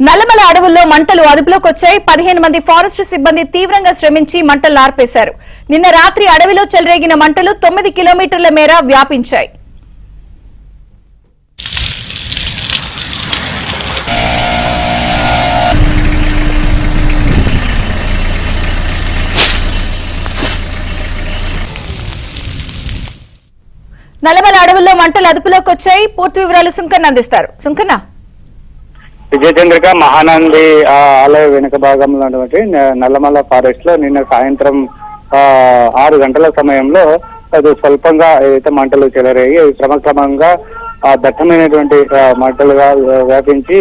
నల్లమల అడవుల్లో మంటలు అదుపులోకి వచ్చాయి. 15 మంది ఫారెస్ట్ సిబ్బంది తీవ్రంగా శ్రమించి మంటలు ఆర్పేశారు. నిన్న రాత్రి అడవిలో చెలరేగిన మంటలు 9 కిలోమీటర్ల మేర వ్యాపించాయి. నల్లమల అడవుల్లో మంటలు అదుపులోకి వచ్చాయి. పూర్తి వివరాలు సుంకన్న అందిస్తారు. సుంకన్న, విజయచంద్రిక మహానంది ఆలయ వెనుక భాగంలో ఉన్నటువంటి నల్లమల ఫారెస్ట్ లో నిన్న సాయంత్రం 6 గంటల సమయంలో అది స్వల్పంగా ఏదైతే మంటలు చెలరేగి క్రమక్రమంగా దట్టమైనటువంటి మంటలుగా వ్యాపించి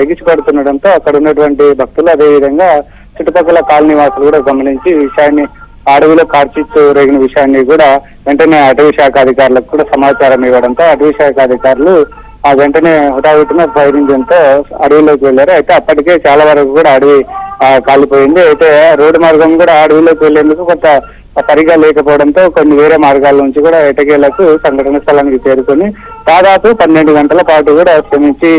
ఎగిసిపడుతుండడంతో అక్కడ ఉన్నటువంటి భక్తులు అదేవిధంగా చుట్టుపక్కల కాలనీ వాసులు కూడా గమనించి విషయాన్ని అడవిలో కార్చిచ్చు రేగిన విషయాన్ని కూడా వెంటనే అటవీ శాఖ అధికారులకు కూడా సమాచారం ఇవ్వడంతో అటవీ శాఖ అధికారులు వెంటనే హుటాహుటిన ఫైర్ ఇంజిన్ తో అడవిలోకి వెళ్లారు. అయితే అప్పటికే చాలా వరకు కూడా అడవి కాలిపోయింది. అయితే రోడ్డు మార్గం కూడా అడవిలోకి వెళ్లేందుకు కొంత సరిగా లేకపోవడంతో కొన్ని వేరే మార్గాల నుంచి కూడా ఎటకేలకు సంఘటన స్థలానికి చేరుకొని దాదాపు 12 గంటల పాటు కూడా శ్రమించి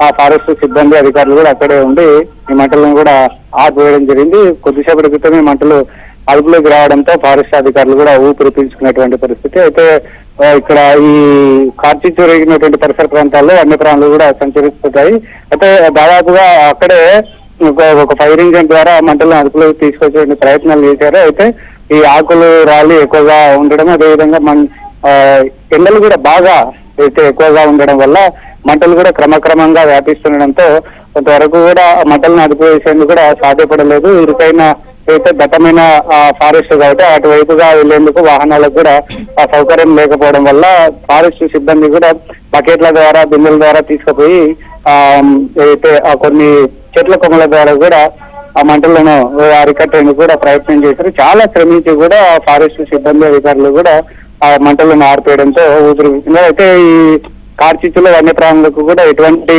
ఆ ఫారెస్ట్ సిబ్బంది అధికారులు కూడా అక్కడే ఉండి ఈ మంటలను కూడా ఆపివేయడం జరిగింది. కొద్దిసేపటి క్రితం ఈ మంటలు అదుపులోకి రావడంతో ఫారెస్ట్ అధికారులు కూడా ఊపిరి పీల్చుకునేటువంటి పరిస్థితి. అయితే ఇక్కడ ఈ కార్చిచ్చు రేగినటువంటి పరిసర ప్రాంతాల్లో వన్యప్రాణులు కూడా సంచరిస్తుంటాయి. అయితే దాదాపుగా అక్కడే ఒక ఫైర్ ఇంజిన్ ద్వారా మంటలను అదుపులోకి తీసుకొచ్చే ప్రయత్నాలు చేశారు. అయితే ఈ ఆకులు రాలి ఎక్కువగా ఉండడం, అదేవిధంగా ఎండలు కూడా బాగా అయితే ఎక్కువగా ఉండడం వల్ల మంటలు కూడా క్రమక్రమంగా వ్యాపిస్తుండడంతో కొంతవరకు కూడా మంటలను అదుపు చేసేందుకు కూడా సాధ్యపడలేదు. ఇరుకైన అయితే దట్టమైన ఫారెస్ట్ కాబట్టి అటువైపుగా వెళ్లేందుకు వాహనాలకు కూడా సౌకర్యం లేకపోవడం వల్ల ఫారెస్ట్ సిబ్బంది కూడా బకెట్ల ద్వారా బిందెల ద్వారా తీసుకుపోయి అయితే కొన్ని చెట్ల కొమ్మల ద్వారా కూడా ఆ మంటలను అరికట్టేందుకు కూడా ప్రయత్నం చేశారు. చాలా శ్రమించి కూడా ఫారెస్ట్ సిబ్బంది అధికారులు కూడా ఆ మంటలను ఆర్పేయడంతో ఊపిరి. అయితే ఈ కార్చిచ్చులో వన్యప్రాణులకు కూడా ఎటువంటి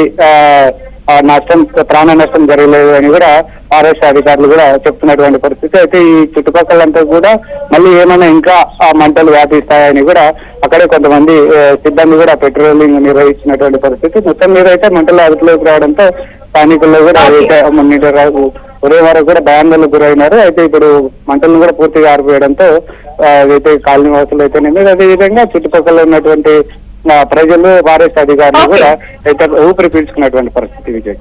ప్రాణ నష్టం జరగలేదు అని కూడా ఫారెస్ట్ అధికారులు కూడా చెప్తున్నటువంటి పరిస్థితి. అయితే ఈ చుట్టుపక్కలంతా కూడా మళ్ళీ ఏమైనా ఇంకా ఆ మంటలు వ్యాపిస్తాయని కూడా అక్కడే కొంతమంది సిబ్బంది కూడా పెట్రోలింగ్ నిర్వహించినటువంటి పరిస్థితి. మొత్తం మీద అయితే మంటలు అదుపులోకి రావడంతో స్థానికుల్లో కూడా ఉదయం వరకు కూడా భయాందోళనకు గురైనారు. అయితే ఇప్పుడు మంటలను కూడా పూర్తిగా ఆరిపోయడంతో అయితే కాలనీ వాసులు అయితేనేమి అదేవిధంగా చుట్టుపక్కల ఉన్నటువంటి ప్రజలు ఫారెస్ట్ అధికారులు కూడా అయితే ఊపిరి పీల్చుకున్నటువంటి పరిస్థితి విజయ్.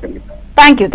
Thank you.